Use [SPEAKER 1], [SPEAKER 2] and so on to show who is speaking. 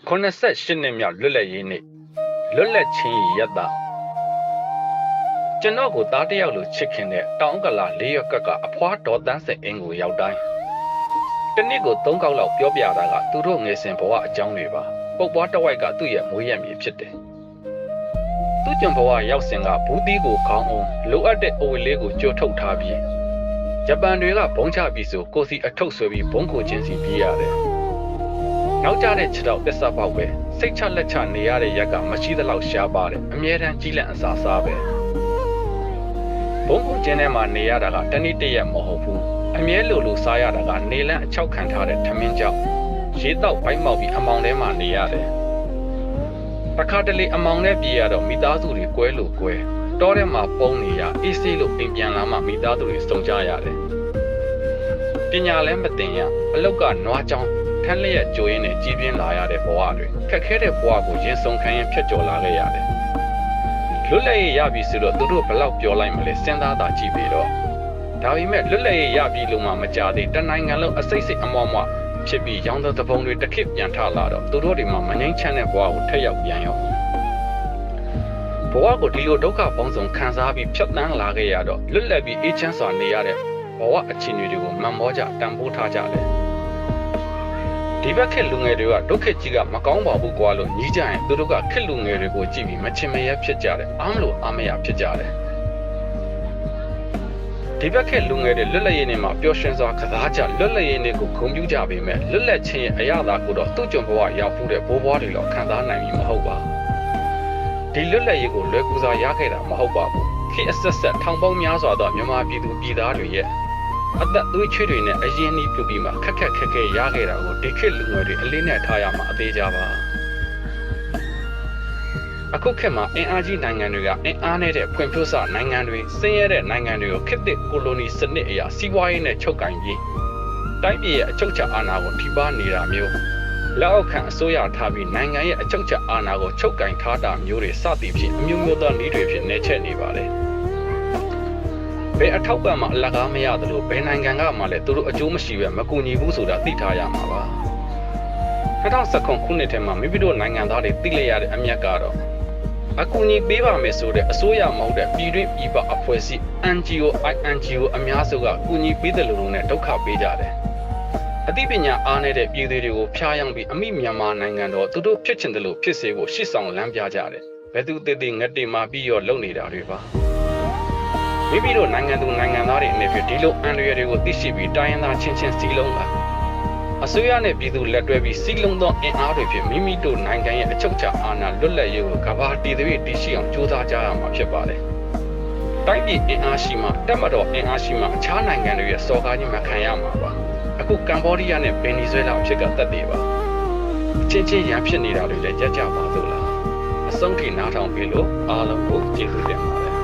[SPEAKER 1] 88နှစ်မြောက်လွတ်လပ်ရေးနေ့လွတ်လပ်ချင်းရရတာကျွန်တော်ကိုသားတယောက်လိုချစ်ခင်တဲ့တောင်ကလာ၄ရက်ကအဖွားတော်တန်းဆက်အင်းကိုရောက်တိုင်းတနစ်ကို3ခေါက်လောက်ပြောပြတာကသူတို့ငယ်စဉ်ဘဝအကြောင်းတွေပါပုတ်ပွားတဝိုက်ကသူ့ရဲ့မွေးရမြေဖြစ်တယ်သူ့ကျွန်ဘဝရောက်စဉ်ကဘူးသီးကိုခေါင်းအောင်လိုအပ်တဲ့အဝတ်လေးကိုကြိုထုတ်ထားပြီးဂျပန်တွေကဘုံချပြီးဆိုကိုစီအထုပ်ဆွဲပြီးဘုံကိုချင်းစီပြေးရတယ်နောက်ကြတဲ့ခြေထောက်တက်ဆက်ပေါက်ပဲစိတ်ချလက်ချနေရတဲ့ရက်ကမရှိသလောက်ရှားပါတယ်အမြဲတမ်းကြီးလန့်အစာစားပဲဘုံကိုချင်းထဲမှာနေရတာကတနည်းတရက်မဟုတ်ဘူးအမြဲလိုစားရတာကနေလန့်အချောက်ခံထားတဲ့ထမင်းကြောက်ရေတောက်ပိုင်းမောက်ပြီးအမောင်ထဲမှာနေရတယ်တခါတလေအမောင်နဲ့ပြေးရတော့မိသားစုတွေကွဲလို့ကွဲတောထဲမှာပုံနေရအေးဆေးလို့အိမ်ပြန်လာမှမိသားစုတွေစုံကြရတယ်ပညာလည်းမတင်ရအလောက်ကနွားချောင်းထမ်းလျက်ကြိုးရင်းနဲ့ကြီးပြင်းလာရတဲ့ဘဝတွေခက်ခဲတဲ့ဘဝကိုရင်ဆုံခံရင်ဖြတ်ကျော်လာခဲ့ရတယ်လွတ်လပ်ရေးရပြီဆိုတော့သူတို့ဘလောက်ပြောလိုက်မလဲစဉ်းစားတာကြည့်ပြီးတော့ဒါပေမဲ့လွတ်လပ်ရေးရပြီလို့မှမကြသေးတနိုင်ငံလုံးအစိတ်စိတ်အမောမောဖြစ်ပြီးရောင်းတဲ့သဘုံတွေတစ်ခေတ်ပြန်ထလာတော့သူတို့တွေမှာမငြိမ်းချမ်းတဲ့ဘဝကိုထက်ရောက်ပြန်ရောဘဝကိုဒီလိုဒုက္ခပေါင်းစုံခံစားပြီးဖြတ်တန်းလာခဲ့ရတော့လွတ်လပ်ပြီးအေးချမ်းစွာနေရတဲ့ဘဝအခြေအနေတွေကိုမမောကြတန်ဖိုးထားကြတယ်ဒီဘက်ခေတ်လူငယ်တွေကဒုက္ခကြီးကမကောင်းပါဘူးကွာလို့ညီးကြရင်သူတို့ကခေတ်လူငယ်တွေကိုကြည့်ပြီးမချင်မရဲဖြစ်ကြတယ်အားမလို့အားမရဖြစ်ကြတယ်ဒီဘက်ခေတ်လူငယ်တွေလွတ်လပ်ရေးနေ့မှာပျော်ရွှင်စွာကစားကြလွတ်လပ်ရေးနေ့ကိုဂုဏ်ပြုကြပေမဲ့လွတ်လပ်ခြင်းရဲ့အရာသာကိုတော့သူ့ကြုံဘဝရောက်ဖူးတဲ့ဘိုးဘွားတွေလောက်ခံစားနိုင်ပြီမဟုတ်ပါဒီလွတ်လပ်ရေးကိုလွယ်ကူစွာရခဲ့တာမဟုတ်ပါဘူးခေတ်အဆက်ဆက်ထောင်ပေါင်းများစွာသောမြန်မာပြည်သူပြည်သားတွေရဲ့အသက်သွေးချွေးတွေနဲ့အရင်နှီးပြုပြီးမှခက်ခဲရခဲ့တာကိုဒီခေတ်လူငယ်တွေအလေးနဲ့ထားရမှာအသေးကြပါအခုခေတ်မှာအင်အားကြီးနိုင်ငံတွေကအင်အားနဲ့ဖွံ့ဖြိုးစနိုင်ငံတွေဆင်းရဲတဲ့နိုင်ငံတွေကိုခေတ်သစ်ကိုလိုနီစနစ်အရာစီးပွားရေးနဲ့ချုပ်ကိုင်ပြီးတိုင်းပြည်ရဲ့အချုပ်အခြာအာဏာကိုထိပါနေတာမျိုးလက်အောက်ခံအစိုးရထားပြီးနိုင်ငံရဲ့အချုပ်အခြာအာဏာကိုချုပ်ကိုင်ထားတာမျိုးတွေစသည်ဖြင့်အမျိုးမျိုးသောနည်းတွေဖြင့်နေချက်နေပါတယ်ဘယ်အထောက်ပံ့မှအလကားမရသလိုဘယ်နိုင်ငံကမှလည်းသူတို့အကျိုးမရှိပဲမကူညီဘူးဆိုတာသိထားရမှာပါ2019ခုနှစ်ထဲမှာမိမိတို့နိုင်ငံသားတွေသိလိုက်ရတဲ့အမြတ်ကတော့အကူအညီပေးပါမယ်ဆိုတဲ့အစိုးရမဟုတ်တဲ့ပြည်တွင်းပြည်ပအဖွဲ့အစည်း NGO အများစုကကူညီပေးတယ်လို့နဲ့ဒုက္ခပေးကြတယ်အသိပညာအားနည်းတဲ့ပြည်သူတွေကိုဖျားယောင်းပြီးအမိမြန်မာနိုင်ငံတော်သူတို့ဖြစ်ချင်တယ်လို့ဖြစ်စေဖို့ရှေ့ဆောင်လမ်းပြကြတယ်ဘယ်သူသေးငတ်တေမာပြီးရောလုပ်နေတာတွေပါမိမိတို့နိုင်ငံသူနိုင်ငံသားတွေအနေဖြင့်ဒီလိုအန္တရာယ်တွေကိုသိရှိပြီးတိုင်းရင်းသားချင်းစီလုံးပါအစိုးရနဲ့ပြည်သူလက်တွဲပြီးစီးလုံးသောအင်အားတွေဖြင့်မိမိတို့နိုင်ငံရဲ့အချုပ်အခြာအာဏာလွတ်လပ်ရေးကိုကမ္ဘာတည်သွေးတည်ရှိအောင်ကြိုးစားကြရမှာဖြစ်ပါတယ်။တိုင်းပြည်အင်အားရှိမှတပ်မတော်အင်အားရှိမှအခြားနိုင်ငံတွေရဲ့စော်ကားခြင်းမခံရမှာပါ။အခုကမ္ဘောဒီးယားနဲ့ဗင်နီဇွဲလားဖြစ်ကသက်သေပါ။ချင်းရန်ဖြစ်နေတာတွေလည်းကြကြပါစို့လား။အဆုံးထိနားထောင်ပြီးလို့အားလုံးကိုကျေးဇူးတင်ပါတယ်